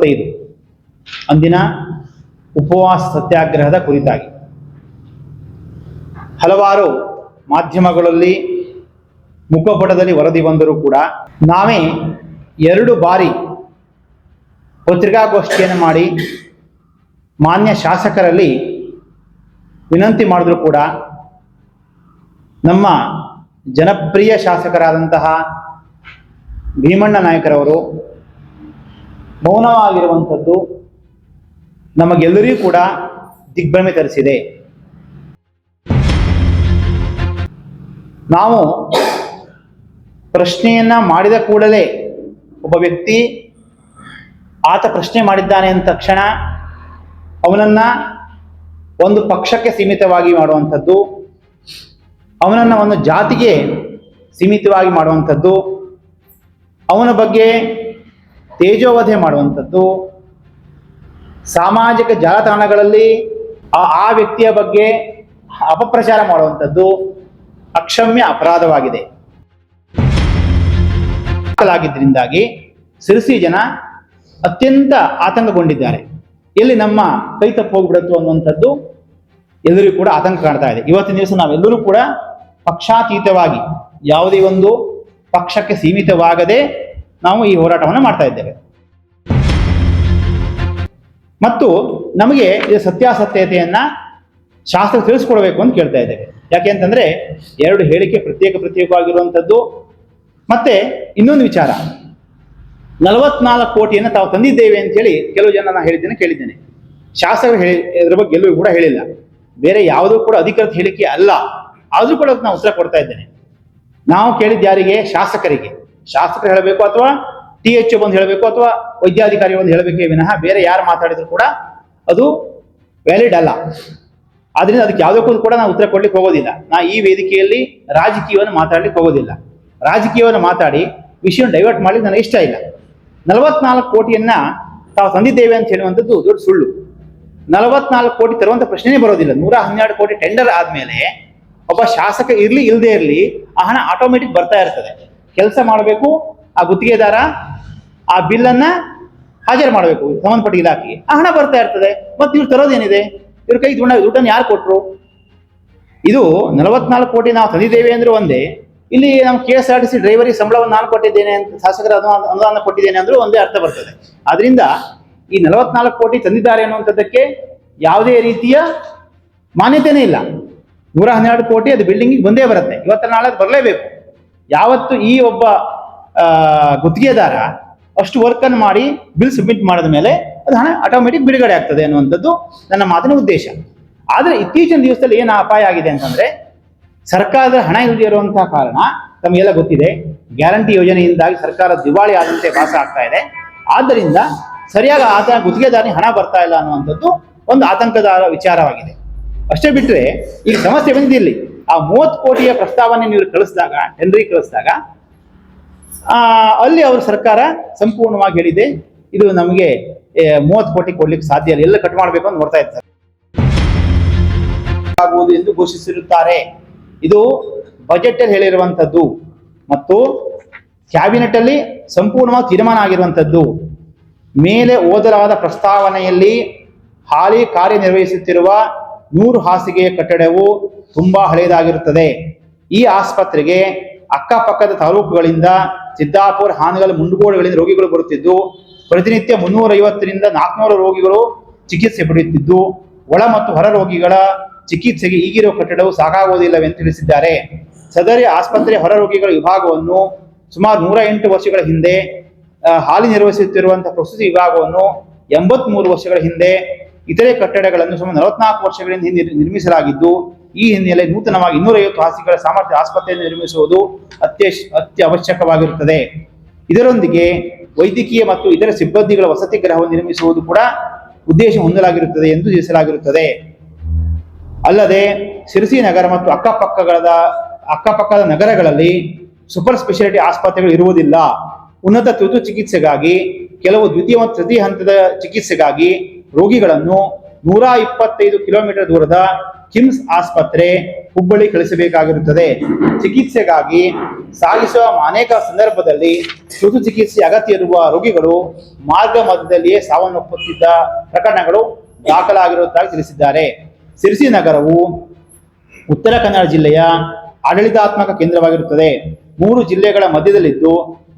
25 ಅಂದಿನ ಉಪವಾಸ ಸತ್ಯಾಗ್ರಹದ ಕುರಿತಾಗಿ ಹಲವಾರು ಮಾಧ್ಯಮಗಳಲ್ಲಿ ಮುಖಪಟದಲ್ಲಿ ವರದಿ ಬಂದರೂ ಕೂಡ ನಾವೇ 2 ಬಾರಿ ಪತ್ರಿಕಾಗೋಷ್ಠಿಯನ್ನು ಮಾಡಿ ಮಾನ್ಯ ಶಾಸಕರಲ್ಲಿ ವಿನಂತಿ ಮಾಡಿದ್ರು ಕೂಡ ನಮ್ಮ ಜನಪ್ರಿಯ ಶಾಸಕರಾದಂತಹ ಭೀಮಣ್ಣ ನಾಯಕರವರು ಮೌನವಾಗಿರುವಂಥದ್ದು ನಮಗೆಲ್ಲರಿಗೂ ಕೂಡ ದಿಗ್ಭ್ರಮೆ ತರಿಸಿದೆ. ನಾವು ಪ್ರಶ್ನೆಯನ್ನ ಮಾಡಿದ ಕೂಡಲೇ ಒಬ್ಬ ವ್ಯಕ್ತಿ ಆತ ಪ್ರಶ್ನೆ ಮಾಡಿದ್ದಾನೆ ಅಂದ ತಕ್ಷಣ ಅವನನ್ನ ಒಂದು ಪಕ್ಷಕ್ಕೆ ಸೀಮಿತವಾಗಿ ಮಾಡುವಂಥದ್ದು, ಅವನನ್ನು ಒಂದು ಜಾತಿಗೆ ಸೀಮಿತವಾಗಿ ಮಾಡುವಂಥದ್ದು, ಅವನ ಬಗ್ಗೆ ತೇಜೋವಧೆ ಮಾಡುವಂಥದ್ದು, ಸಾಮಾಜಿಕ ಜಾಲತಾಣಗಳಲ್ಲಿ ಆ ವ್ಯಕ್ತಿಯ ಬಗ್ಗೆ ಅಪಪ್ರಚಾರ ಮಾಡುವಂಥದ್ದು ಅಕ್ಷಮ್ಯ ಅಪರಾಧವಾಗಿದೆ. ಆಗಿದ್ದರಿಂದಾಗಿ ಸಿರಸಿ ಜನ ಅತ್ಯಂತ ಆತಂಕಗೊಂಡಿದ್ದಾರೆ. ಎಲ್ಲಿ ನಮ್ಮ ಕೈ ತಪ್ಪು ಹೋಗ್ಬಿಡುತ್ತು ಅನ್ನುವಂಥದ್ದು ಎಲ್ಲರಿಗೂ ಕೂಡ ಆತಂಕ ಕಾಡ್ತಾ ಇದೆ. ಇವತ್ತಿನ ದಿವಸ ನಾವೆಲ್ಲರೂ ಕೂಡ ಪಕ್ಷಾತೀತವಾಗಿ ಯಾವುದೇ ಒಂದು ಪಕ್ಷಕ್ಕೆ ಸೀಮಿತವಾಗದೆ ನಾವು ಈ ಹೋರಾಟವನ್ನು ಮಾಡ್ತಾ ಇದ್ದೇವೆ. ಮತ್ತು ನಮಗೆ ಇದು ಸತ್ಯಾಸತ್ಯತೆಯನ್ನ ಶಾಸ್ತ್ರ ತಿಳಿಸ್ಕೊಡ್ಬೇಕು ಅಂತ ಕೇಳ್ತಾ ಇದ್ದೇವೆ. ಯಾಕೆ ಅಂತಂದ್ರೆ 2 ಹೇಳಿಕೆ ಪ್ರತ್ಯೇಕವಾಗಿರುವಂಥದ್ದು. ಮತ್ತೆ ಇನ್ನೊಂದು ವಿಚಾರ, 44 ಕೋಟಿಯನ್ನು ತಾವು ತಂದಿದ್ದೇವೆ ಅಂತ ಹೇಳಿ ಕೆಲವು ಜನ ನಾನು ಕೇಳಿದ್ದೇನೆ. ಶಾಸಕರು ಇದ್ರ ಬಗ್ಗೆ ಎಲ್ಲೂ ಕೂಡ ಹೇಳಿಲ್ಲ. ಬೇರೆ ಯಾವುದೂ ಕೂಡ ಅಧಿಕೃತ ಹೇಳಿಕೆ ಅಲ್ಲ. ಆದ್ರೂ ಕೂಡ ನಾವು ಉತ್ತರ ಕೊಡ್ತಾ ಇದ್ದೇನೆ. ನಾವು ಕೇಳಿದ್ದು ಯಾರಿಗೆ? ಶಾಸಕರಿಗೆ. ಶಾಸಕರು ಹೇಳಬೇಕು ಅಥವಾ THO ಬಂದು ಹೇಳಬೇಕು ಅಥವಾ ವೈದ್ಯಾಧಿಕಾರಿ ಬಂದು ಹೇಳಬೇಕೇ ವಿನಃ ಬೇರೆ ಯಾರು ಮಾತಾಡಿದ್ರು ಕೂಡ ಅದು ವ್ಯಾಲಿಡ್ ಅಲ್ಲ. ಆದ್ರಿಂದ ಅದಕ್ಕೆ ಯಾವುದಕ್ಕೂ ಕೂಡ ನಾವು ಉತ್ತರ ಕೊಡ್ಲಿಕ್ಕೆ ಹೋಗೋದಿಲ್ಲ. ನಾ ಈ ವೇದಿಕೆಯಲ್ಲಿ ರಾಜಕೀಯವನ್ನು ಮಾತಾಡ್ಲಿಕ್ಕೆ ಹೋಗೋದಿಲ್ಲ. ರಾಜಕೀಯವನ್ನು ಮಾತಾಡಿ ವಿಷಯ ಡೈವರ್ಟ್ ಮಾಡ್ಲಿಕ್ಕೆ ನನಗೆ ಇಷ್ಟ ಇಲ್ಲ. 44 ಕೋಟಿಯನ್ನ ತಾವು ತಂದಿದ್ದೇವೆ ಅಂತ ಹೇಳುವಂಥದ್ದು ದೊಡ್ಡ ಸುಳ್ಳು. 44 ಕೋಟಿ ತರುವಂತ ಪ್ರಶ್ನೆನೇ ಬರೋದಿಲ್ಲ. 112 ಕೋಟಿ ಟೆಂಡರ್ ಆದ್ಮೇಲೆ ಒಬ್ಬ ಶಾಸಕ ಇರ್ಲಿ ಇಲ್ಲದೆ ಇರಲಿ ಆ ಹಣ ಆಟೋಮೆಟಿಕ್ ಬರ್ತಾ ಇರ್ತದೆ. ಕೆಲಸ ಮಾಡಬೇಕು, ಆ ಗುತ್ತಿಗೆದಾರ ಆ ಬಿಲ್ ಅನ್ನ ಹಾಜರು ಮಾಡಬೇಕು ಸಂಬಂಧಪಟ್ಟ ಇಲಾಖೆಗೆ, ಆ ಹಣ ಬರ್ತಾ ಇರ್ತದೆ. ಮತ್ತೆ ಇವ್ರು ತರೋದೇನಿದೆ? ಇವ್ರ ಕೈ ದುಡ್ಡನ್ನು ಯಾರು ಕೊಟ್ರು? ಇದು 44 ಕೋಟಿ ನಾವು ತಂದಿದ್ದೇವೆ ಅಂದ್ರೆ ಒಂದೇ, ಇಲ್ಲಿ ನಮ್ಮ KSRTC ಡ್ರೈವರಿಗೆ ಸಂಬಳವನ್ನು ನಾನು ಕೊಟ್ಟಿದ್ದೇನೆ ಅಂತ ಶಾಸಕರ ಅನುದಾನ ಕೊಟ್ಟಿದ್ದೇನೆ ಅಂದ್ರೂ ಒಂದೇ ಅರ್ಥ ಬರ್ತದೆ. ಆದ್ರಿಂದ ಈ 44 ಕೋಟಿ ತಂದಿದ್ದಾರೆ ಅನ್ನುವಂಥದ್ದಕ್ಕೆ ಯಾವುದೇ ರೀತಿಯ ಮಾನ್ಯತೆನೇ ಇಲ್ಲ. 112 ಕೋಟಿ ಅದು ಬಿಲ್ಡಿಂಗಿಗೆ ಬಂದೇ ಬರುತ್ತೆ. ಇವತ್ತು ನಾಳೆ ಬರಲೇಬೇಕು. ಯಾವತ್ತು ಈ ಒಬ್ಬ ಗುತ್ತಿಗೆದಾರ ಅಷ್ಟು ವರ್ಕ್ ಅನ್ನು ಮಾಡಿ ಬಿಲ್ ಸಬ್ಮಿಟ್ ಮಾಡಿದ ಮೇಲೆ ಅದು ಹಣ ಆಟೋಮೆಟಿಕ್ ಬಿಡುಗಡೆ ಆಗ್ತದೆ ಅನ್ನುವಂಥದ್ದು ನನ್ನ ಮಾತಿನ ಉದ್ದೇಶ. ಆದ್ರೆ ಇತ್ತೀಚಿನ ದಿವಸದಲ್ಲಿ ಏನು ಅಪಾಯ ಆಗಿದೆ ಅಂತಂದ್ರೆ, ಸರ್ಕಾರದ ಹಣ ಇಲ್ಲದೆ ಇರುವಂತಹ ಕಾರಣ ತಮಗೆಲ್ಲ ಗೊತ್ತಿದೆ, ಗ್ಯಾರಂಟಿ ಯೋಜನೆಯಿಂದಾಗಿ ಸರ್ಕಾರ ದಿವಾಳಿ ಆದಂತೆ ಭಾಸ ಆಗ್ತಾ ಇದೆ. ಆದ್ದರಿಂದ ಸರಿಯಾಗಿ ಆತ ಗುತ್ತಿಗೆದಾರನಿಗೆ ಹಣ ಬರ್ತಾ ಇಲ್ಲ ಅನ್ನುವಂಥದ್ದು ಒಂದು ಆತಂಕದ ವಿಚಾರವಾಗಿದೆ. ಅಷ್ಟೇ ಬಿಟ್ಟರೆ ಈಗ ಸಮಸ್ಯೆ ಬಂದಿರಲಿ, ಆ 30 ಕೋಟಿಯ ಪ್ರಸ್ತಾವನೆ ನೀವು ಕಳಿಸಿದಾಗ, ಟೆಂಡರಿಗೆ ಕಳಿಸಿದಾಗ ಅಲ್ಲಿ ಅವರು ಸರ್ಕಾರ ಸಂಪೂರ್ಣವಾಗಿ ಹೇಳಿದೆ ಇದು ನಮಗೆ 30 ಕೋಟಿ ಕೊಡ್ಲಿಕ್ಕೆ ಸಾಧ್ಯ ಇಲ್ಲ, ಎಲ್ಲ ಕಟ್ ಮಾಡಬೇಕು ಅಂತ ನೋಡ್ತಾ ಇದ್ದಾರೆ ಆಗುವುದು ಎಂದು ಘೋಷಿಸಿರುತ್ತಾರೆ. ಇದು ಬಜೆಟ್ ಅಲ್ಲಿ ಹೇಳಿರುವಂತದ್ದು ಮತ್ತು ಕ್ಯಾಬಿನೆಟ್ ಅಲ್ಲಿ ಸಂಪೂರ್ಣವಾಗಿ ತೀರ್ಮಾನ ಆಗಿರುವಂತದ್ದು. ಮೇಲೆ ಓದಲಾದ ಪ್ರಸ್ತಾವನೆಯಲ್ಲಿ ಹಾಲಿ ಕಾರ್ಯನಿರ್ವಹಿಸುತ್ತಿರುವ 100 ಹಾಸಿಗೆಯ ಕಟ್ಟಡವು ತುಂಬಾ ಹಳೆಯದಾಗಿರುತ್ತದೆ. ಈ ಆಸ್ಪತ್ರೆಗೆ ಅಕ್ಕಪಕ್ಕದ ತಾಲೂಕುಗಳಿಂದ ಸಿದ್ದಾಪುರ, ಹಾನಗಲ್, ಮುಂಡಗೋಡಗಳಿಂದ ರೋಗಿಗಳು ಬರುತ್ತಿದ್ದು ಪ್ರತಿನಿತ್ಯ 350ರಿಂದ 400 ರೋಗಿಗಳು ಚಿಕಿತ್ಸೆ ಪಡೆಯುತ್ತಿದ್ದು ಒಳ ಮತ್ತು ಹೊರ ರೋಗಿಗಳ ಚಿಕಿತ್ಸೆಗೆ ಈಗಿರುವ ಕಟ್ಟಡವು ಸಾಕಾಗುವುದಿಲ್ಲವೆಂದು ತಿಳಿಸಿದ್ದಾರೆ. ಸದರಿ ಆಸ್ಪತ್ರೆ ಹೊರ ರೋಗಿಗಳ ವಿಭಾಗವನ್ನು ಸುಮಾರು 108 ವರ್ಷಗಳ ಹಿಂದೆ, ಹಾಲಿ ನಿರ್ವಹಿಸುತ್ತಿರುವಂತಹ ಪ್ರಸ್ತುತಿ ವಿಭಾಗವನ್ನು 83 ವರ್ಷಗಳ ಹಿಂದೆ, ಇತರೆ ಕಟ್ಟಡಗಳನ್ನು ಸುಮಾರು 44 ವರ್ಷಗಳಿಂದ ಹಿಂದೆ ನಿರ್ಮಿಸಲಾಗಿದ್ದು ಈ ಹಿನ್ನೆಲೆ ನೂತನವಾಗಿ 250 ಹಾಸಿಗೆಗಳ ಸಾಮರ್ಥ್ಯ ಆಸ್ಪತ್ರೆಯನ್ನು ನಿರ್ಮಿಸುವುದು ಅತ್ಯವಶ್ಯಕವಾಗಿರುತ್ತದೆ. ಇದರೊಂದಿಗೆ ವೈದ್ಯಕೀಯ ಮತ್ತು ಇತರ ಸಿಬ್ಬಂದಿಗಳ ವಸತಿ ಗೃಹವನ್ನು ನಿರ್ಮಿಸುವುದು ಕೂಡ ಉದ್ದೇಶ ಹೊಂದಲಾಗಿರುತ್ತದೆ ಎಂದು ತಿಳಿಸಲಾಗಿರುತ್ತದೆ. ಅಲ್ಲದೆ ಸಿರಸಿ ನಗರ ಮತ್ತು ಅಕ್ಕಪಕ್ಕದ ನಗರಗಳಲ್ಲಿ ಸೂಪರ್ ಸ್ಪೆಷಾಲಿಟಿ ಆಸ್ಪತ್ರೆಗಳು ಇರುವುದಿಲ್ಲ. ಉನ್ನತ ತುರ್ತು ಚಿಕಿತ್ಸೆಗಾಗಿ, ಕೆಲವು ದ್ವಿತೀಯ ಮತ್ತು ತೃತೀಯ ಹಂತದ ಚಿಕಿತ್ಸೆಗಾಗಿ ರೋಗಿಗಳನ್ನು 125 ಕಿಲೋಮೀಟರ್ ದೂರದ ಕಿಮ್ಸ್ ಆಸ್ಪತ್ರೆ ಹುಬ್ಬಳ್ಳಿ ಕಳಿಸಬೇಕಾಗಿರುತ್ತದೆ. ಚಿಕಿತ್ಸೆಗಾಗಿ ಸಾಗಿಸುವ ಅನೇಕ ಸಂದರ್ಭದಲ್ಲಿ ತುರ್ತು ಚಿಕಿತ್ಸೆ ಅಗತ್ಯ ಇರುವ ರೋಗಿಗಳು ಮಾರ್ಗ ಮಧ್ಯದಲ್ಲಿಯೇ ಸಾವನ್ನಪ್ಪುತ್ತಿದ್ದ ಪ್ರಕರಣಗಳು ದಾಖಲಾಗಿರುವುದಾಗಿ ತಿಳಿಸಿದ್ದಾರೆ. ಸಿರ್ಸಿ ನಗರವು ಉತ್ತರ ಕನ್ನಡ ಜಿಲ್ಲೆಯ ಆಡಳಿತಾತ್ಮಕ ಕೇಂದ್ರವಾಗಿರುತ್ತದೆ. 3 ಜಿಲ್ಲೆಗಳ ಮಧ್ಯದಲ್ಲಿದ್ದು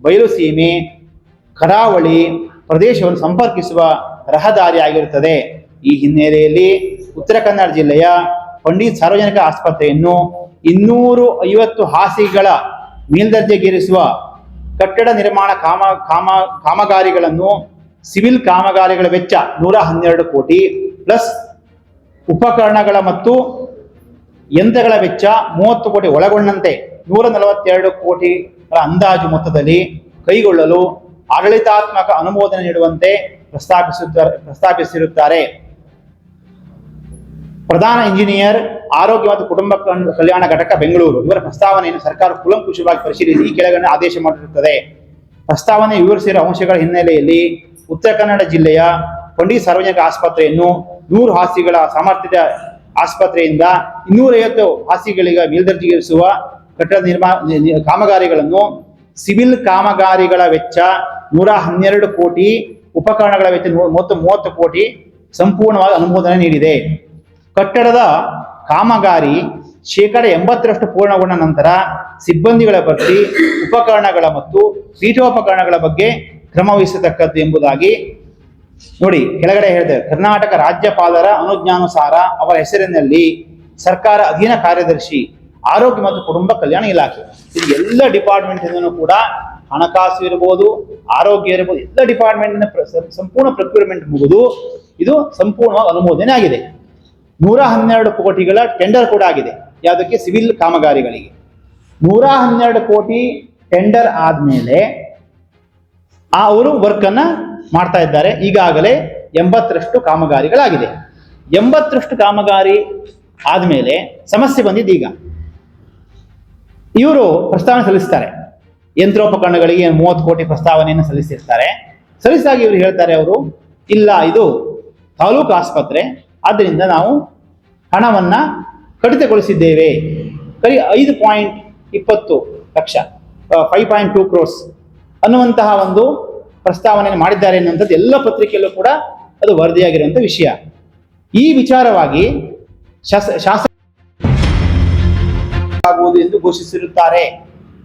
ಬಯಲುಸೀಮೆ ಕರಾವಳಿ ಪ್ರದೇಶವನ್ನು ಸಂಪರ್ಕಿಸುವ ರಹದಾರಿಯಾಗಿರುತ್ತದೆ. ಈ ಹಿನ್ನೆಲೆಯಲ್ಲಿ ಉತ್ತರ ಕನ್ನಡ ಜಿಲ್ಲೆಯ ಪಂಡಿತ್ ಸಾರ್ವಜನಿಕ ಆಸ್ಪತ್ರೆಯನ್ನು 250 ಹಾಸಿಗೆಗಳ ಮೇಲ್ದರ್ಜೆಗೇರಿಸುವ ಕಟ್ಟಡ ನಿರ್ಮಾಣ ಕಾಮಗಾರಿಗಳನ್ನು ಸಿವಿಲ್ ಕಾಮಗಾರಿಗಳ ವೆಚ್ಚ 112 ಕೋಟಿ ಪ್ಲಸ್ ಉಪಕರಣಗಳ ಮತ್ತು ಯಂತ್ರಗಳ ವೆಚ್ಚ 30 ಕೋಟಿ ಒಳಗೊಂಡಂತೆ 142 ಕೋಟಿಗಳ ಅಂದಾಜು ಮೊತ್ತದಲ್ಲಿ ಕೈಗೊಳ್ಳಲು ಆಡಳಿತಾತ್ಮಕ ಅನುಮೋದನೆ ನೀಡುವಂತೆ ಪ್ರಸ್ತಾಪಿಸಿರುತ್ತಾರೆ. ಪ್ರಧಾನ ಇಂಜಿನಿಯರ್ ಆರೋಗ್ಯ ಮತ್ತು ಕುಟುಂಬ ಕಲ್ಯಾಣ ಘಟಕ ಬೆಂಗಳೂರು ಇವರ ಪ್ರಸ್ತಾವನೆಯನ್ನು ಸರ್ಕಾರ ಕೂಲಂಕುಷವಾಗಿ ಪರಿಶೀಲಿಸಿ ಈ ಕೆಳಗಡೆ ಆದೇಶ ಮಾಡಿರುತ್ತದೆ. ಪ್ರಸ್ತಾವನೆ ವಿವರಿಸಿರುವ ಅಂಶಗಳ ಹಿನ್ನೆಲೆಯಲ್ಲಿ ಉತ್ತರ ಕನ್ನಡ ಜಿಲ್ಲೆಯ ಪಂಡಿತ್ ಸಾರ್ವಜನಿಕ ಆಸ್ಪತ್ರೆಯನ್ನು 100 ಹಾಸಿಗೆಗಳ ಸಾಮರ್ಥ್ಯದ ಆಸ್ಪತ್ರೆಯಿಂದ 250 ಹಾಸಿಗೆಗಳಿಗೆ ಮೇಲ್ದರ್ಜೆಗೇರಿಸುವ ಕಟ್ಟಡ ಕಾಮಗಾರಿಗಳನ್ನು ಸಿವಿಲ್ ಕಾಮಗಾರಿಗಳ ವೆಚ್ಚ 112 ಕೋಟಿ ಉಪಕರಣಗಳ ವೆಚ್ಚ 30 ಕೋಟಿ ಸಂಪೂರ್ಣವಾಗಿ ಅನುಮೋದನೆ ನೀಡಿದೆ. ಕಟ್ಟಡದ ಕಾಮಗಾರಿ 80% ಪೂರ್ಣಗೊಂಡ ನಂತರ ಸಿಬ್ಬಂದಿಗಳ ಭರ್ತಿ, ಉಪಕರಣಗಳ ಮತ್ತು ಪೀಠೋಪಕರಣಗಳ ಬಗ್ಗೆ ಕ್ರಮ ವಹಿಸತಕ್ಕದ್ದು ಎಂಬುದಾಗಿ ನೋಡಿ ಕೆಳಗಡೆ ಹೇಳಿದೆ. ಕರ್ನಾಟಕ ರಾಜ್ಯಪಾಲರ ಅನುಜ್ಞಾನುಸಾರ ಅವರ ಹೆಸರಿನಲ್ಲಿ ಸರ್ಕಾರ ಅಧೀನ ಕಾರ್ಯದರ್ಶಿ ಆರೋಗ್ಯ ಮತ್ತು ಕುಟುಂಬ ಕಲ್ಯಾಣ ಇಲಾಖೆ ಇದು ಎಲ್ಲ ಡಿಪಾರ್ಟ್ಮೆಂಟ್ ಇಂದನೂ ಕೂಡ ಹಣಕಾಸು ಇರಬಹುದು, ಆರೋಗ್ಯ ಇರಬಹುದು, ಎಲ್ಲ ಡಿಪಾರ್ಟ್ಮೆಂಟ್ ಸಂಪೂರ್ಣ ಪ್ರೊಕ್ಯೂರ್ಮೆಂಟ್ ಮುಗಿದು ಇದು ಸಂಪೂರ್ಣವಾಗಿ ಅನುಮೋದನೆ ಆಗಿದೆ. 112 ಕೋಟಿಗಳ ಟೆಂಡರ್ ಕೂಡ ಆಗಿದೆ. ಯಾವುದಕ್ಕೆ? ಸಿವಿಲ್ ಕಾಮಗಾರಿಗಳಿಗೆ. 112 ಕೋಟಿ ಟೆಂಡರ್ ಆದ್ಮೇಲೆ ಅವರು ವರ್ಕ್ ಅನ್ನ ಮಾಡ್ತಾ ಇದ್ದಾರೆ. ಈಗಾಗಲೇ 80ರಷ್ಟು ಕಾಮಗಾರಿಗಳಾಗಿದೆ. 80ರಷ್ಟು ಕಾಮಗಾರಿ ಆದ್ಮೇಲೆ ಸಮಸ್ಯೆ ಬಂದಿದ್ದು ಈಗ ಇವರು ಪ್ರಸ್ತಾವನೆ ಸಲ್ಲಿಸ್ತಾರೆ. ಯಂತ್ರೋಪಕರಣಗಳಿಗೆ 30 ಕೋಟಿ ಪ್ರಸ್ತಾವನೆಯನ್ನು ಸಲ್ಲಿಸಿರ್ತಾರೆ. ಸಲ್ಲಿಸಾಗಿ ಇವರು ಹೇಳ್ತಾರೆ, ಅವರು ಇಲ್ಲ ಇದು ತಾಲೂಕು ಆಸ್ಪತ್ರೆ, ಆದ್ದರಿಂದ ನಾವು ಹಣವನ್ನ ಕಡಿತಗೊಳಿಸಿದ್ದೇವೆ, 5.20 ಲಕ್ಷ 5.2 ಕ್ರೋರ್ಸ್ ಅನ್ನುವಂತಹ ಒಂದು ಪ್ರಸ್ತಾವನೆಯನ್ನು ಮಾಡಿದ್ದಾರೆ ಎನ್ನುವಂಥದ್ದು ಎಲ್ಲ ಪತ್ರಿಕೆಯಲ್ಲೂ ಕೂಡ ಅದು ವರದಿಯಾಗಿರುವಂತಹ ವಿಷಯ. ಈ ವಿಚಾರವಾಗಿ ಶಾಸಕ ಆಗುವುದು ಎಂದು ಘೋಷಿಸಿರುತ್ತಾರೆ.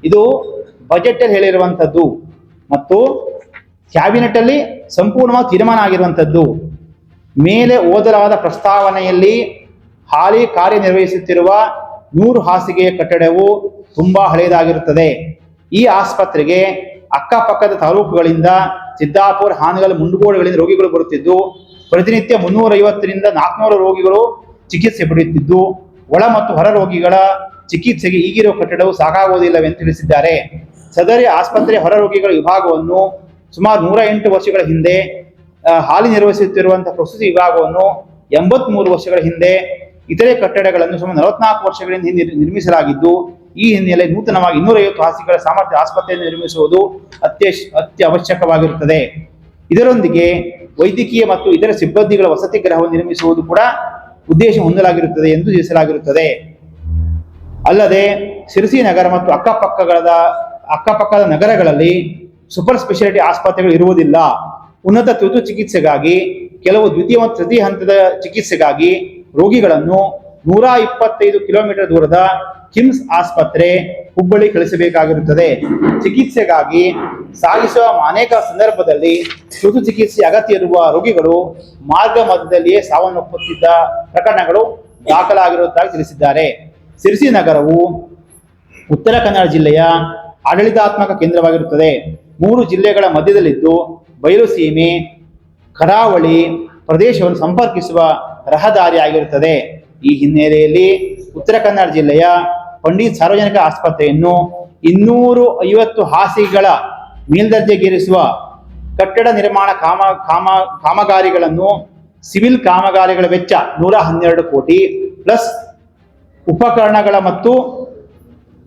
ಇದು ಬಜೆಟ್ ಅಲ್ಲಿ ಹೇಳಿರುವಂತದ್ದು ಮತ್ತು ಕ್ಯಾಬಿನೆಟ್ ಅಲ್ಲಿ ಸಂಪೂರ್ಣವಾಗಿ ತೀರ್ಮಾನ ಆಗಿರುವಂತದ್ದು. ಮೇಲೆ ಓದಲಾದ ಪ್ರಸ್ತಾವನೆಯಲ್ಲಿ ಹಾಲಿ ಕಾರ್ಯನಿರ್ವಹಿಸುತ್ತಿರುವ 100 ಹಾಸಿಗೆಯ ಕಟ್ಟಡವು ತುಂಬಾ ಹಳೆಯದಾಗಿರುತ್ತದೆ. ಈ ಆಸ್ಪತ್ರೆಗೆ ಅಕ್ಕಪಕ್ಕದ ತಾಲೂಕುಗಳಿಂದ ಸಿದ್ದಾಪುರ, ಹಾನಗಲ್, ಮುಂಡಗೋಡಗಳಿಂದ ರೋಗಿಗಳು ಬರುತ್ತಿದ್ದು ಪ್ರತಿನಿತ್ಯ 350ರಿಂದ 400 ರೋಗಿಗಳು ಚಿಕಿತ್ಸೆ ಪಡೆಯುತ್ತಿದ್ದು ಒಳ ಮತ್ತು ಹೊರ ರೋಗಿಗಳ ಚಿಕಿತ್ಸೆಗೆ ಈಗಿರುವ ಕಟ್ಟಡವು ಸಾಕಾಗುವುದಿಲ್ಲವೆಂದು ತಿಳಿಸಿದ್ದಾರೆ. ಸದರಿ ಆಸ್ಪತ್ರೆ ಹೊರ ರೋಗಿಗಳ ವಿಭಾಗವನ್ನು ಸುಮಾರು 108 ವರ್ಷಗಳ ಹಿಂದೆ ಹಾಲಿ ನಿರ್ವಹಿಸುತ್ತಿರುವಂತಹ ಪ್ರಸ್ತುತಿ ವಿಭಾಗವನ್ನು 83 ವರ್ಷಗಳ ಹಿಂದೆ, ಇತರೆ ಕಟ್ಟಡಗಳನ್ನು ಸುಮಾರು 44 ವರ್ಷಗಳಿಂದ ಹಿಂದೆ ನಿರ್ಮಿಸಲಾಗಿದ್ದು ಈ ಹಿನ್ನೆಲೆ ನೂತನವಾಗಿ 250 ಹಾಸಿಗೆಗಳ ಸಾಮರ್ಥ್ಯ ಆಸ್ಪತ್ರೆಯನ್ನು ನಿರ್ಮಿಸುವುದು ಅತ್ಯವಶ್ಯಕವಾಗಿರುತ್ತದೆ. ಇದರೊಂದಿಗೆ ವೈದ್ಯಕೀಯ ಮತ್ತು ಇತರ ಸಿಬ್ಬಂದಿಗಳ ವಸತಿ ಗೃಹವನ್ನು ನಿರ್ಮಿಸುವುದು ಕೂಡ ಉದ್ದೇಶ ಹೊಂದಲಾಗಿರುತ್ತದೆ ಎಂದು ತಿಳಿಸಲಾಗಿರುತ್ತದೆ. ಅಲ್ಲದೆ ಸಿರ್ಸಿ ನಗರ ಮತ್ತು ಅಕ್ಕಪಕ್ಕದ ನಗರಗಳಲ್ಲಿ ಸೂಪರ್ ಸ್ಪೆಷಾಲಿಟಿ ಆಸ್ಪತ್ರೆಗಳು ಇರುವುದಿಲ್ಲ. ಉನ್ನತ ತುರ್ತು ಚಿಕಿತ್ಸೆಗಾಗಿ, ಕೆಲವು ದ್ವಿತೀಯ ಮತ್ತು ತೃತೀಯ ಹಂತದ ಚಿಕಿತ್ಸೆಗಾಗಿ ರೋಗಿಗಳನ್ನು 125 ಕಿಲೋಮೀಟರ್ ದೂರದ ಕಿಮ್ಸ್ ಆಸ್ಪತ್ರೆ ಹುಬ್ಬಳ್ಳಿ ಕಳಿಸಬೇಕಾಗಿರುತ್ತದೆ. ಚಿಕಿತ್ಸೆಗಾಗಿ ಸಾಗಿಸುವ ಅನೇಕ ಸಂದರ್ಭದಲ್ಲಿ ತುರ್ತು ಚಿಕಿತ್ಸೆ ಅಗತ್ಯ ಇರುವ ರೋಗಿಗಳು ಮಾರ್ಗ ಮಧ್ಯದಲ್ಲಿಯೇ ಸಾವನ್ನಪ್ಪುತ್ತಿದ್ದ ಪ್ರಕರಣಗಳು ದಾಖಲಾಗಿರುವುದಾಗಿ ತಿಳಿಸಿದ್ದಾರೆ. ಸಿರ್ಸಿ ನಗರವು ಉತ್ತರ ಕನ್ನಡ ಜಿಲ್ಲೆಯ ಆಡಳಿತಾತ್ಮಕ ಕೇಂದ್ರವಾಗಿರುತ್ತದೆ. 3 ಜಿಲ್ಲೆಗಳ ಮಧ್ಯದಲ್ಲಿದ್ದು ಬಯಲುಸೀಮೆ ಕರಾವಳಿ ಪ್ರದೇಶವನ್ನು ಸಂಪರ್ಕಿಸುವ ರಹದಾರಿಯಾಗಿರುತ್ತದೆ. ಈ ಹಿನ್ನೆಲೆಯಲ್ಲಿ ಉತ್ತರ ಕನ್ನಡ ಜಿಲ್ಲೆಯ ಪಂಡಿತ್ ಸಾರ್ವಜನಿಕ ಆಸ್ಪತ್ರೆಯನ್ನು 250 ಹಾಸಿಗೆಗಳ ಮೇಲ್ದರ್ಜೆಗೇರಿಸುವ ಕಟ್ಟಡ ನಿರ್ಮಾಣ ಕಾಮಗಾರಿಗಳನ್ನು ಸಿವಿಲ್ ಕಾಮಗಾರಿಗಳ ವೆಚ್ಚ 112 ಕೋಟಿ ಪ್ಲಸ್ ಉಪಕರಣಗಳ ಮತ್ತು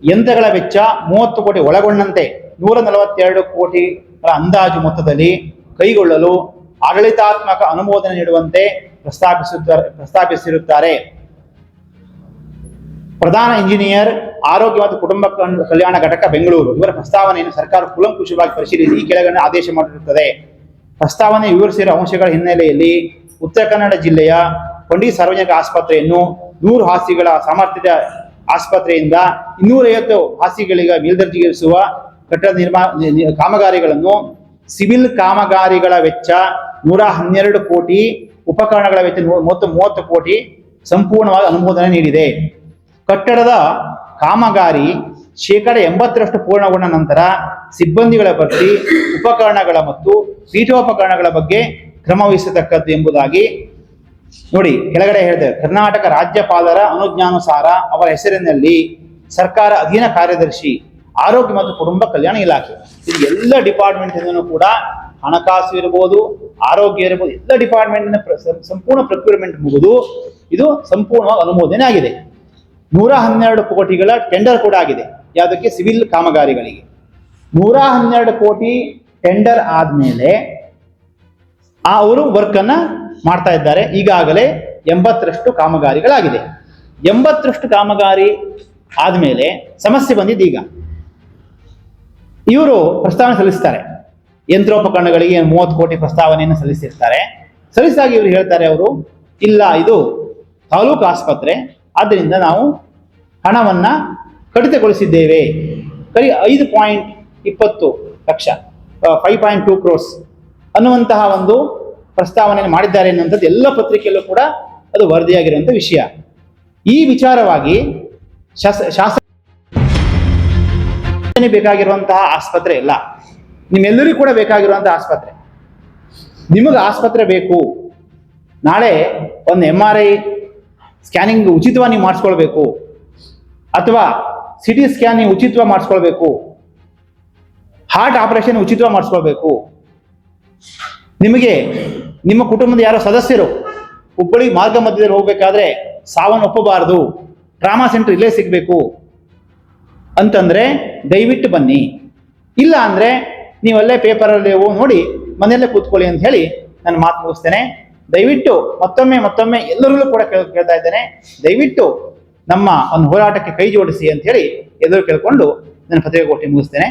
ಯಂತ್ರಗಳ ವೆಚ್ಚ 30 ಕೋಟಿ ಒಳಗೊಂಡಂತೆ 142 ಕೋಟಿಗಳ ಅಂದಾಜು ಮೊತ್ತದಲ್ಲಿ ಕೈಗೊಳ್ಳಲು ಆಡಳಿತಾತ್ಮಕ ಅನುಮೋದನೆ ನೀಡುವಂತೆ ಪ್ರಸ್ತಾಪಿಸಿರುತ್ತಾರೆ. ಪ್ರಧಾನ ಇಂಜಿನಿಯರ್, ಆರೋಗ್ಯ ಮತ್ತು ಕುಟುಂಬ ಕಲ್ಯಾಣ ಘಟಕ, ಬೆಂಗಳೂರು ಇವರ ಪ್ರಸ್ತಾವನೆಯನ್ನು ಸರ್ಕಾರ ಕೂಲಂಕುಷವಾಗಿ ಪರಿಶೀಲಿಸಿ ಈ ಕೆಳಗಡೆ ಆದೇಶ ಮಾಡಿರುತ್ತದೆ. ಪ್ರಸ್ತಾವನೆ ವಿವರಿಸಿರುವ ಅಂಶಗಳ ಹಿನ್ನೆಲೆಯಲ್ಲಿ ಉತ್ತರ ಕನ್ನಡ ಜಿಲ್ಲೆಯ ಪಂಡಿತ್ ಸಾರ್ವಜನಿಕ ಆಸ್ಪತ್ರೆಯನ್ನು 100 ಹಾಸಿಗೆಗಳ ಸಾಮರ್ಥ್ಯದ ಆಸ್ಪತ್ರೆಯಿಂದ 250 ಹಾಸಿಗೆಗಳಿಗೆ ಮೇಲ್ದರ್ಜೆಗೇರಿಸುವ ಕಟ್ಟಡ ಕಾಮಗಾರಿಗಳನ್ನು ಸಿವಿಲ್ ಕಾಮಗಾರಿಗಳ ವೆಚ್ಚ 112 ಕೋಟಿ, ಉಪಕರಣಗಳ ವೆಚ್ಚ 30 ಕೋಟಿ ಸಂಪೂರ್ಣವಾಗಿ ಅನುಮೋದನೆ ನೀಡಿದೆ. ಕಟ್ಟಡದ ಕಾಮಗಾರಿ 80% ಪೂರ್ಣಗೊಂಡ ನಂತರ ಸಿಬ್ಬಂದಿಗಳ ಭರ್ತಿ, ಉಪಕರಣಗಳ ಮತ್ತು ಪೀಠೋಪಕರಣಗಳ ಬಗ್ಗೆ ಕ್ರಮ ವಹಿಸತಕ್ಕದ್ದು ಎಂಬುದಾಗಿ ನೋಡಿ ಕೆಳಗಡೆ ಹೇಳ್ತೇವೆ. ಕರ್ನಾಟಕ ರಾಜ್ಯಪಾಲರ ಅನುಜ್ಞಾನುಸಾರ ಅವರ ಹೆಸರಿನಲ್ಲಿ ಸರ್ಕಾರ ಅಧೀನ ಕಾರ್ಯದರ್ಶಿ, ಆರೋಗ್ಯ ಮತ್ತು ಕುಟುಂಬ ಕಲ್ಯಾಣ ಇಲಾಖೆ, ಇದು ಎಲ್ಲ ಡಿಪಾರ್ಟ್ಮೆಂಟ್ ಇಂದನೂ ಕೂಡ ಹಣಕಾಸು ಇರಬಹುದು, ಆರೋಗ್ಯ ಇರಬಹುದು, ಎಲ್ಲ ಡಿಪಾರ್ಟ್ಮೆಂಟ್ ಸಂಪೂರ್ಣ ಪ್ರೊಕ್ಯೂರ್ಮೆಂಟ್ ಮುಗಿದು ಇದು ಸಂಪೂರ್ಣವಾಗಿ ಅನುಮೋದನೆ ಆಗಿದೆ. 112 ಕೋಟಿಗಳ ಟೆಂಡರ್ ಕೂಡ ಆಗಿದೆ. ಯಾವುದಕ್ಕೆ? ಸಿವಿಲ್ ಕಾಮಗಾರಿಗಳಿಗೆ. 112 ಕೋಟಿ ಟೆಂಡರ್ ಆದ್ಮೇಲೆ ಅವರು ವರ್ಕ್ ಅನ್ನ ಮಾಡ್ತಾ ಇದ್ದಾರೆ. ಈಗಾಗಲೇ 80ರಷ್ಟು ಕಾಮಗಾರಿಗಳಾಗಿದೆ. 80ರಷ್ಟು ಕಾಮಗಾರಿ ಆದ್ಮೇಲೆ ಸಮಸ್ಯೆ ಬಂದಿದ್ದು ಈಗ ಇವರು ಪ್ರಸ್ತಾವನೆ ಸಲ್ಲಿಸ್ತಾರೆ. ಯಂತ್ರೋಪಕರಣಗಳಿಗೆ 30 ಕೋಟಿ ಪ್ರಸ್ತಾವನೆಯನ್ನು ಸಲ್ಲಿಸಿರ್ತಾರೆ. ಸಲ್ಲಿಸಾಗಿ ಇವರು ಹೇಳ್ತಾರೆ, ಅವರು ಇಲ್ಲ, ಇದು ತಾಲೂಕು ಆಸ್ಪತ್ರೆ, ಆದ್ದರಿಂದ ನಾವು ಹಣವನ್ನ ಕಡಿತಗೊಳಿಸಿದ್ದೇವೆ, ಬರೀ 5.20 ಲಕ್ಷ 5.2 crores ಅನ್ನುವಂತಹ ಒಂದು ಪ್ರಸ್ತಾವನೆಯನ್ನು ಮಾಡಿದ್ದಾರೆ ಎನ್ನುವಂಥದ್ದು ಎಲ್ಲ ಪತ್ರಿಕೆಯಲ್ಲೂ ಕೂಡ ಅದು ವರದಿಯಾಗಿರುವಂಥ ವಿಷಯ. ಈ ವಿಚಾರವಾಗಿ ಶಾಸಕ ಬೇಕಾಗಿರುವಂತಹ ಆಸ್ಪತ್ರೆ ಇಲ್ಲ, ನಿಮ್ಮೆಲ್ಲರಿಗೂ ಕೂಡ ಬೇಕಾಗಿರುವಂತಹ ಆಸ್ಪತ್ರೆ. ನಿಮಗೆ ಆಸ್ಪತ್ರೆ ಬೇಕು, ನಾಳೆ ಒಂದು MRI ಸ್ಕ್ಯಾನಿಂಗ್ ಉಚಿತವಾಗಿ ನೀವು ಮಾಡಿಸ್ಕೊಳ್ಬೇಕು, ಅಥವಾ CT ಸ್ಕ್ಯಾನ್ ನೀವು ಉಚಿತವಾಗಿ ಮಾಡಿಸ್ಕೊಳ್ಬೇಕು, ಹಾರ್ಟ್ ಆಪರೇಷನ್ ಉಚಿತವಾಗಿ ಮಾಡಿಸ್ಕೊಳ್ಬೇಕು, ನಿಮಗೆ ನಿಮ್ಮ ಕುಟುಂಬದ ಯಾರೋ ಸದಸ್ಯರು ಹುಬ್ಬಳ್ಳಿ ಮಾರ್ಗ ಮಧ್ಯದಲ್ಲಿ ಹೋಗ್ಬೇಕಾದ್ರೆ ಸಾವನ್ನು ಒಪ್ಪಬಾರದು, ಟ್ರಾಮಾ ಸೆಂಟರ್ ಇಲ್ಲೇ ಸಿಗಬೇಕು ಅಂತಂದ್ರೆ ದಯವಿಟ್ಟು ಬನ್ನಿ. ಇಲ್ಲ ಅಂದ್ರೆ ನೀವಲ್ಲೇ ಪೇಪರಲ್ಲಿ ನೋಡಿ ಮನೆಯಲ್ಲೇ ಕೂತ್ಕೊಳ್ಳಿ ಅಂತ ಹೇಳಿ ನಾನು ಮಾತು ಮುಗಿಸ್ತೇನೆ. ದಯವಿಟ್ಟು ಮತ್ತೊಮ್ಮೆ ಎಲ್ಲರಿಗೂ ಕೂಡ ಕೇಳ್ತಾ ಇದ್ದೇನೆ, ದಯವಿಟ್ಟು ನಮ್ಮ ಒಂದು ಹೋರಾಟಕ್ಕೆ ಕೈ ಜೋಡಿಸಿ ಅಂತ ಹೇಳಿ ಎಲ್ಲರೂ ಕೇಳ್ಕೊಂಡು ನನ್ನ ಪತ್ರಿಕಾಗೋಷ್ಠಿ ಮುಗಿಸ್ತೇನೆ.